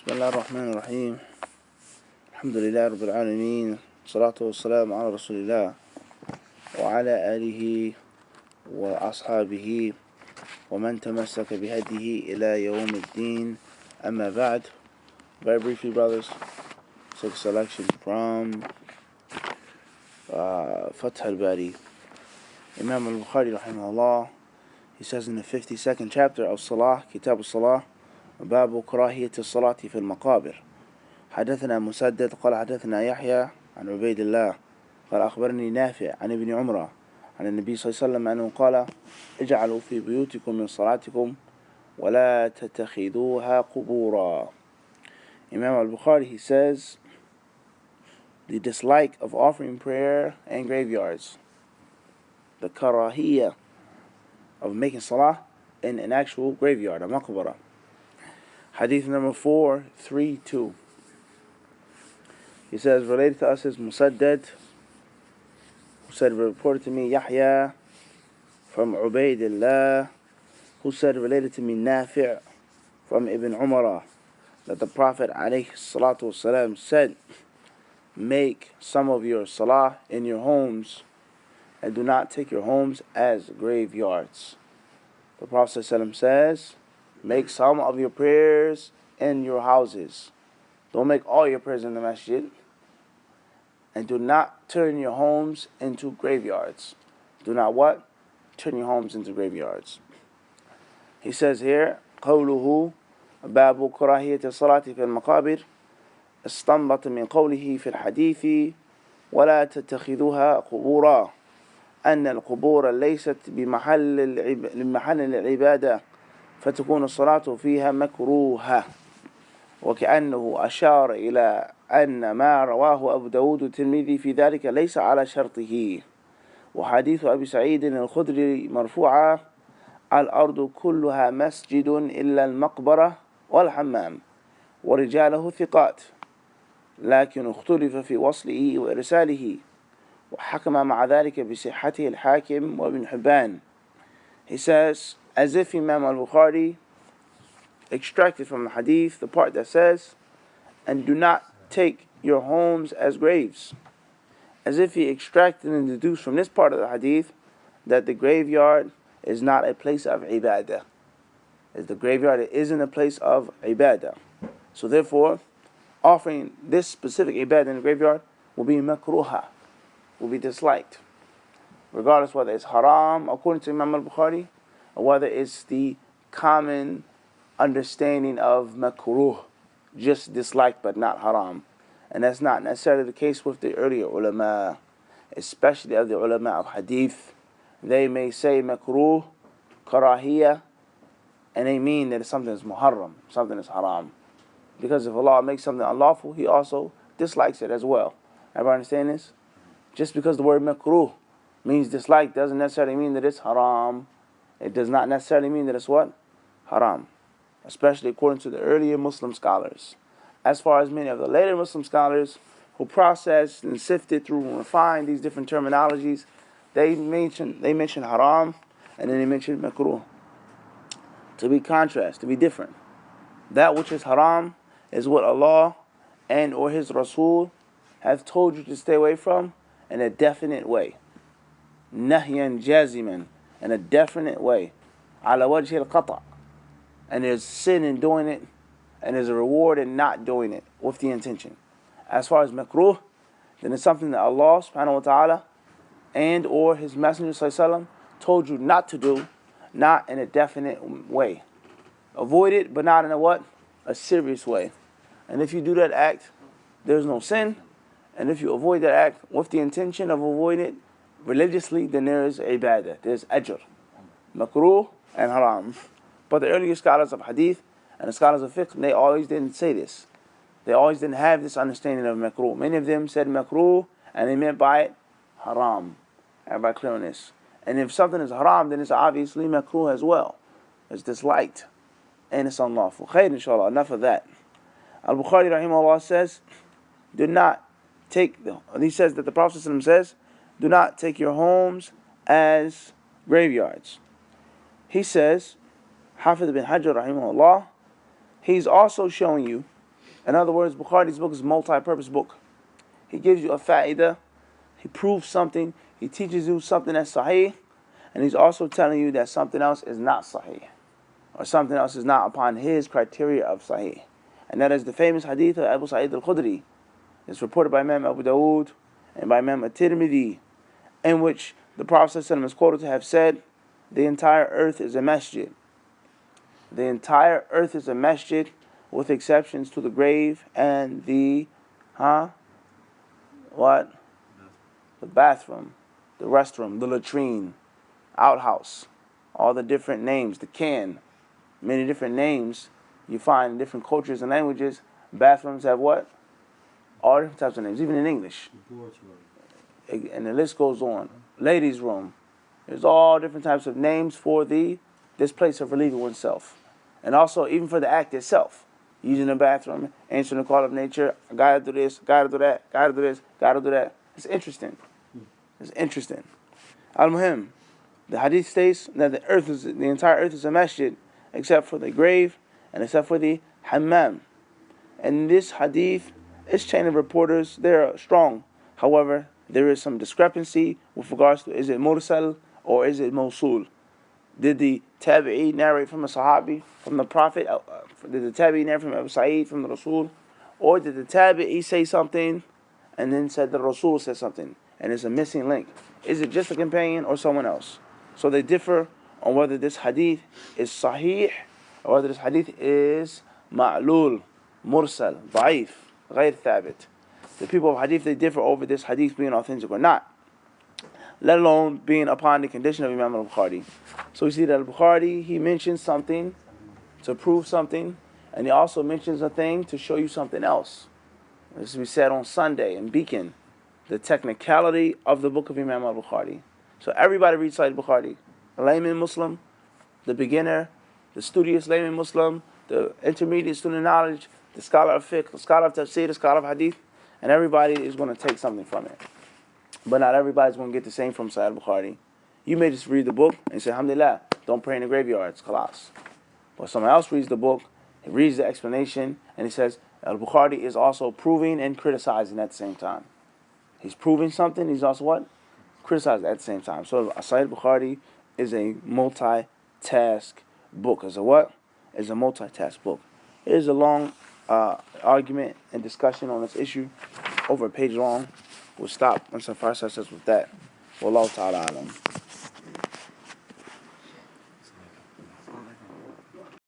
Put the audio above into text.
بسم الله الرحمن الرحيم. الحمد لله رب العالمين، والصلاة والسلام على رسول الله وعلى آله وأصحابه ومن تمسك بهديه إلى يوم الدين. أما بعد. Very briefly, brothers, take a selection from Fathul-Bari. Imam al-Bukhari rahimahullah, he says in the 52nd chapter of Salah, Kitab al-Salah, باب كراهية الصلاة في المقابر. حدثنا مسدد قال حدثنا يحيى عن عبيد الله قال أخبرني نافع عن ابن عمر عن النبي صلى الله عليه وسلم أنه قال اجعلوا في بيوتكم من صلاتكم ولا تتخذوها قبورا. Imam al-Bukhari, he says the dislike of offering prayer in graveyards, the karahiyah of making salah in an actual graveyard, a maqbara. Hadith number 432. He says, related to us is Musaddad, who said, reported to me Yahya from Ubaydillah, who said, related to me Nafi' from Ibn Umar, that the Prophet ﷺ said, make some of your salah in your homes and do not take your homes as graveyards. The Prophet ﷺ says, make some of your prayers in your houses. Don't make all your prayers in the masjid. And do not turn your homes into graveyards. Do not what? Turn your homes into graveyards. He says here, قوله باب كراهية الصلاة في المقابر استنبط من قوله في الحديث ولا تتخذوها قبورا أن القبور ليست بمحل العبادة فتكون الصلاة فيها مكروهة، وكأنه أشار إلى أن ما رواه أبو داود الترمذي في ذلك ليس على شرطه. وحديث أبي سعيد الخدري مرفوعة الأرض كلها مسجد إلا المقبرة والحمام ورجاله ثقات، لكن اختلف في وصله وإرساله وحكم مع ذلك بصحته الحاكم وابن حبان. He says, as if Imam al-Bukhari extracted from the hadith the part that says, and do not take your homes as graves. As if he extracted and deduced from this part of the hadith that the graveyard is not a place of ibadah. As the graveyard isn't a place of ibadah. So therefore, offering this specific ibadah in the graveyard will be makruha, will be disliked. Regardless whether it's haram, according to Imam al-Bukhari, or whether it's the common understanding of makruh, just disliked but not haram. And that's not necessarily the case with the earlier ulama, especially of the ulama of hadith. They may say makruh, karahiyah, and they mean that something is muharram, something is haram. Because if Allah makes something unlawful, He also dislikes it as well. Everybody understand this? Just because the word makruh means dislike doesn't necessarily mean that it's haram. It does not necessarily mean that it's what? Haram. Especially according to the earlier Muslim scholars. As far as many of the later Muslim scholars who processed and sifted through and refined these different terminologies, they mention haram and then they mention makruh. To be contrast, to be different. That which is haram is what Allah and or His Rasul have told you to stay away from in a definite way. Nahyan jaziman, in a definite way. Ala wajhi al-qata'. And there's sin in doing it, and there's a reward in not doing it with the intention. As far as makruh, then it's something that Allah subhanahu wa ta'ala and or His Messenger sallallahu alaihi wasallam told you not to do, not in a definite way. Avoid it, but not in a what? A serious way. And if you do that act, there's no sin. And if you avoid that act with the intention of avoiding it religiously, then there is ibadah, there's ajr. Makruh and haram. But the earlier scholars of hadith and the scholars of fiqh, they always didn't say this. They always didn't have this understanding of makruh. Many of them said makruh and they meant by it haram. Everybody clear on this? And if something is haram, then it's obviously makruh as well. It's disliked and it's unlawful. Khair, inshallah, enough of that. Al-Bukhari rahimahullah says, do not take, he says that the Prophet says, do not take your homes as graveyards. He says, Hafiz bin Hajar rahimahullah, he's also showing you In other words, Bukhari's book is a multi-purpose book. He gives you a fa'idah, he proves something, he teaches you something that's sahih, and he's also telling you that something else is not sahih, or something else is not upon his criteria of sahih. And that is the famous hadith of Abu Sa'id al-Khudri. It's reported by Imam Abu Dawood and by Imam at-Tirmidhi, in which the Prophet ﷺ is quoted to have said, the entire earth is a masjid. The entire earth is a masjid, with exceptions to the grave and the, The bathroom, the restroom, the latrine, outhouse, all the different names, the can, many different names you find in different cultures and languages. Bathrooms have what? All different types of names, even in English. And the list goes on. Ladies' room. There's all different types of names for this place of relieving oneself. And also even for the act itself. Using the bathroom, answering the call of nature, I gotta do this, gotta do that, gotta do this, gotta do that. It's interesting. It's interesting. Al-Muhim, the hadith states that the entire earth is a masjid, except for the grave and except for the hammam. And this hadith, its chain of reporters, they're strong. However, there is some discrepancy with regards to, is it mursal or is it mawsul? Did the tabi'i narrate from a sahabi, from the Prophet? Did the tabi'i narrate from Abu Sa'id, from the Rasul? Or did the tabi'i say something and then said the Rasul said something, and it's a missing link? Is it just a companion or someone else? So they differ on whether this hadith is sahih or whether this hadith is ma'lul, mursal, da'if, ghayr thabit. The people of hadith, they differ over this hadith being authentic or not, let alone being upon the condition of Imam al-Bukhari. So we see that al-Bukhari, he mentions something to prove something, and he also mentions a thing to show you something else. As we said on Sunday in Beacon, the technicality of the book of Imam al-Bukhari. So everybody reads Sahih Bukhari. A layman Muslim, the beginner, the studious layman Muslim, the intermediate student of knowledge, the scholar of fiqh, the scholar of tafsir, the scholar of hadith, and everybody is going to take something from it. But not everybody's going to get the same from Sahih Bukhari. You may just read the book and say, alhamdulillah, don't pray in the graveyards, khalas. But someone else reads the book, he reads the explanation, and he says, al-Bukhari is also proving and criticizing at the same time. He's proving something, he's also what? Criticizing at the same time. So Sahih Bukhari is a multi-task book. Is a what? Is a multi-task book. It is a long argument and discussion on this issue, over a page long. We'll stop once the first says with that. Wallahu ta'ala alam.